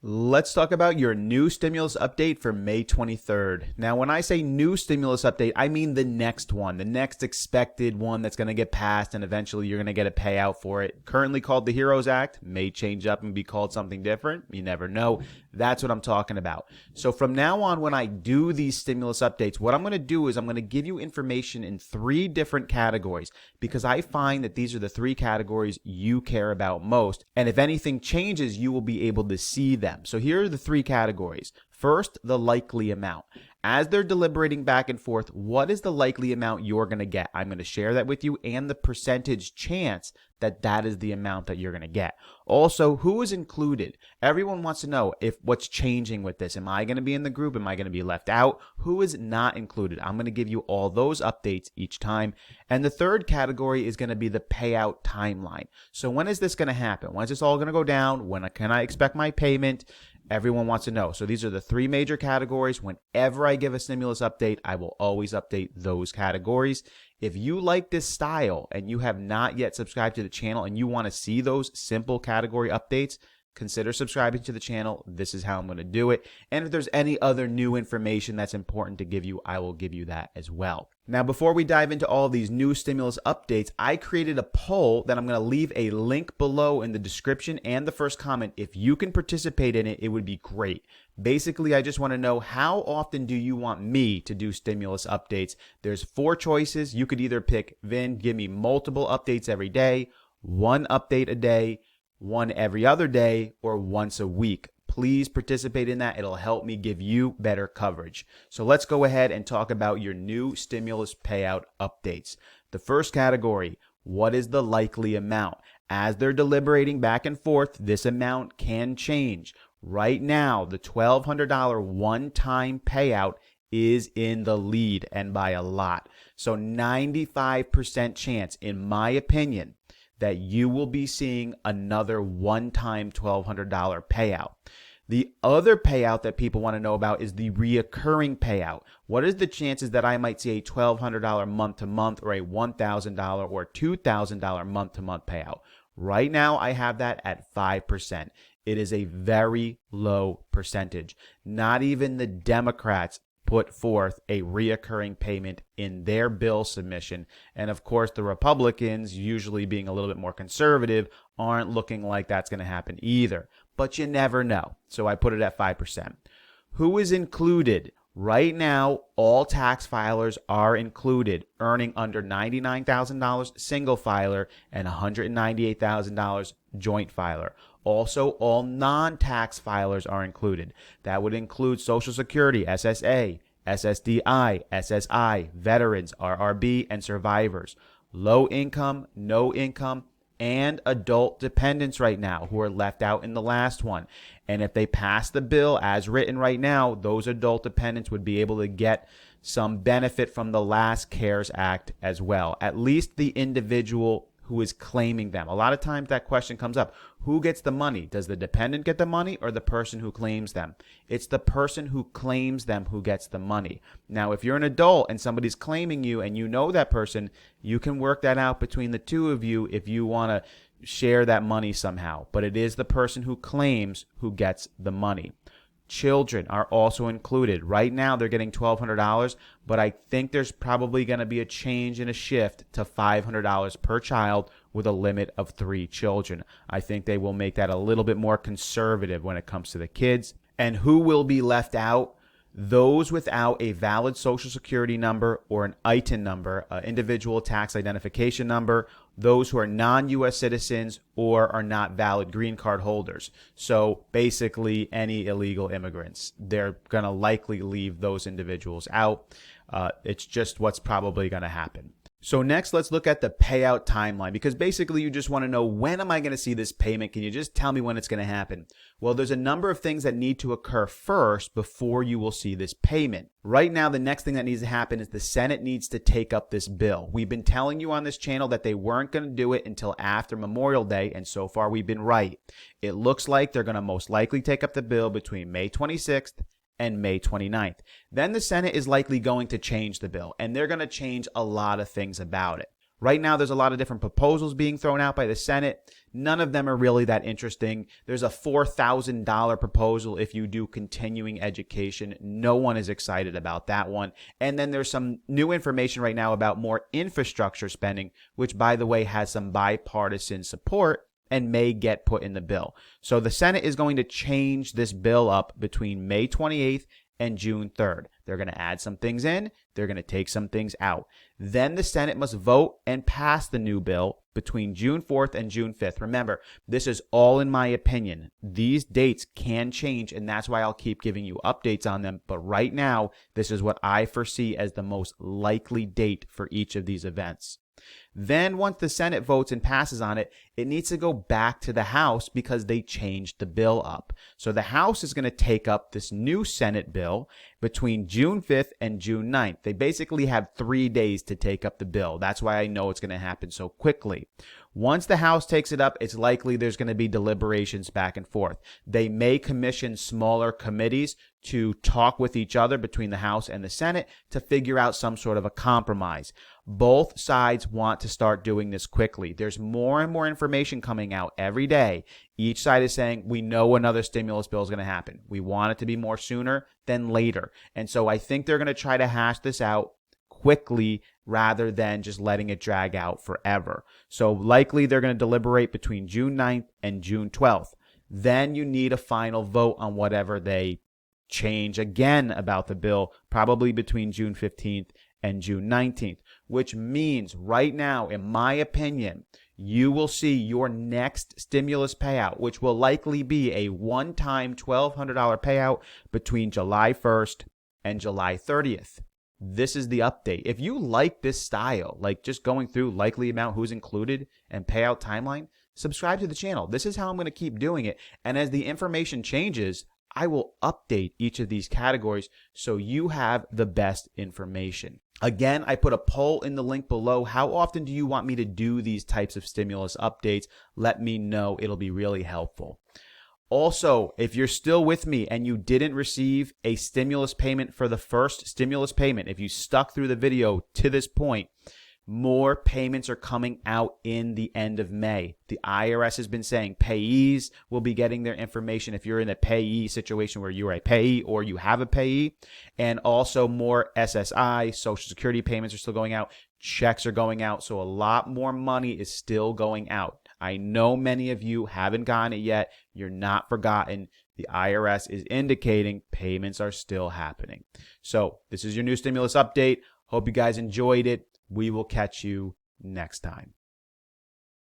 Let's talk about your new stimulus update for May 23rd. Now, when I say new stimulus update, I mean the next one, the next expected one that's going to get passed and eventually you're going to get a payout for it. Currently called the HEROES Act, may change up and be called something different. You never know. That's what I'm talking about. So from now on, when I do these stimulus updates, what I'm going to do is I'm going to give you information in 3 different categories because I find that these are the 3 categories you care about most. And if anything changes, you will be able to see them. So here are the 3 categories. First, the likely amount. As they're deliberating back and forth, what is the likely amount you're going to get? I'm going to share that with you and the percentage chance that that is the amount that you're going to get. Also, who is included? Everyone wants to know if what's changing with this. Am I going to be in the group? Am I going to be left out? Who is not included? I'm going to give you all those updates each time. And the third category is going to be the payout timeline. So when is this going to happen? When is this all going to go down? When can I expect my payment? Everyone wants to know. So these are the 3 major categories. Whenever I give a stimulus update, I will always update those categories. If you like this style and you have not yet subscribed to the channel and you want to see those simple category updates, consider subscribing to the channel. This is how I'm going to do it. And if there's any other new information that's important to give you, I will give you that as well. Now, before we dive into all of these new stimulus updates, I created a poll that I'm going to leave a link below in the description and the first comment. If you can participate in it, it would be great. Basically, I just want to know, how often do you want me to do stimulus updates? There's 4 choices. You could either pick, Vin, give me multiple updates every day, 1 update a day, 1 every other day, or once a week. Please participate in that. It'll help me give you better coverage. So let's go ahead and talk about your new stimulus payout updates. The first category, what is the likely amount? As they're deliberating back and forth, this amount can change. Right now, the $1,200 one-time payout is in the lead, and by a lot. So 95% chance, in my opinion, that you will be seeing another one-time $1,200 payout. The other payout that people want to know about is the reoccurring payout. What is the chances that I might see a $1,200 month-to-month or a $1,000 or $2,000 month-to-month payout? Right now, I have that at 5%. It is a very low percentage. Not even the Democrats put forth a reoccurring payment in their bill submission. And of course, the Republicans, usually being a little bit more conservative, aren't looking like that's going to happen either. But you never know. So I put it at 5%. Who is included? Right now, all tax filers are included, earning under $99,000 single filer and $198,000 joint filer. Also, all non-tax filers are included. That would include Social Security, SSA, SSDI, SSI, veterans, RRB, and survivors. Low income, no income, and adult dependents right now who are left out in the last one. And if they pass the bill as written right now, those adult dependents would be able to get some benefit from the last CARES Act as well, at least the individual who is claiming them. A lot of times that question comes up. Who gets the money? Does the dependent get the money or the person who claims them? It's the person who claims them who gets the money. Now, if you're an adult and somebody's claiming you and you know that person, you can work that out between the two of you if you want to share that money somehow. But it is the person who claims who gets the money. Children are also included. Right now, they're getting $1,200, but I think there's probably going to be a change and a shift to $500 per child with a limit of 3 children. I think they will make that a little bit more conservative when it comes to the kids. And who will be left out? Those without a valid Social Security number or an ITIN number, individual tax identification number, those who are non-U.S. citizens or are not valid green card holders. So basically any illegal immigrants. They're going to likely leave those individuals out. It's just what's probably going to happen. So next, let's look at the payout timeline, because basically you just want to know, when am I going to see this payment? Can you just tell me when it's going to happen? Well, there's a number of things that need to occur first before you will see this payment. Right now, the next thing that needs to happen is the Senate needs to take up this bill. We've been telling you on this channel that they weren't going to do it until after Memorial Day, and so far we've been right. It looks like they're going to most likely take up the bill between May 26th and May 29th. Then the Senate is likely going to change the bill, and they're going to change a lot of things about it. Right now, there's a lot of different proposals being thrown out by the Senate. None of them are really that interesting. There's a $4,000 proposal if you do continuing education. No one is excited about that one. And then there's some new information right now about more infrastructure spending, which, by the way, has some bipartisan support and may get put in the bill. So the Senate is going to change this bill up between May 28th and June 3rd. They're going to add some things in. They're going to take some things out. Then the Senate must vote and pass the new bill between June 4th and June 5th. Remember, this is all in my opinion. These dates can change, and that's why I'll keep giving you updates on them. But right now, this is what I foresee as the most likely date for each of these events. Then once the Senate votes and passes on it, it needs to go back to the House because they changed the bill up. So the House is going to take up this new Senate bill between June 5th and June 9th. They basically have 3 days to take up the bill. That's why I know it's going to happen so quickly. Once the House takes it up, it's likely there's going to be deliberations back and forth. They may commission smaller committees to talk with each other between the House and the Senate to figure out some sort of a compromise. Both sides want to start doing this quickly. There's more and more information coming out every day. Each side is saying, we know another stimulus bill is going to happen. We want it to be more sooner than later. And so I think they're going to try to hash this out quickly rather than just letting it drag out forever. So likely they're going to deliberate between June 9th and June 12th. Then you need a final vote on whatever they change again about the bill, probably between June 15th and June 19th, which means right now, in my opinion, you will see your next stimulus payout, which will likely be a one-time $1,200 payout between July 1st and July 30th. This is the update. If you like this style, like just going through likely amount, who's included, and payout timeline, subscribe to the channel. This is how I'm going to keep doing it. And as the information changes, I will update each of these categories so you have the best information. Again, I put a poll in the link below. How often do you want me to do these types of stimulus updates? Let me know. It'll be really helpful. Also, if you're still with me and you didn't receive a stimulus payment for the first stimulus payment, if you stuck through the video to this point, more payments are coming out in the end of May. The IRS has been saying payees will be getting their information if you're in a payee situation where you're a payee or you have a payee. And also more SSI, Social Security payments are still going out. Checks are going out. So a lot more money is still going out. I know many of you haven't gotten it yet. You're not forgotten. The IRS is indicating payments are still happening. So this is your new stimulus update. Hope you guys enjoyed it. We will catch you next time.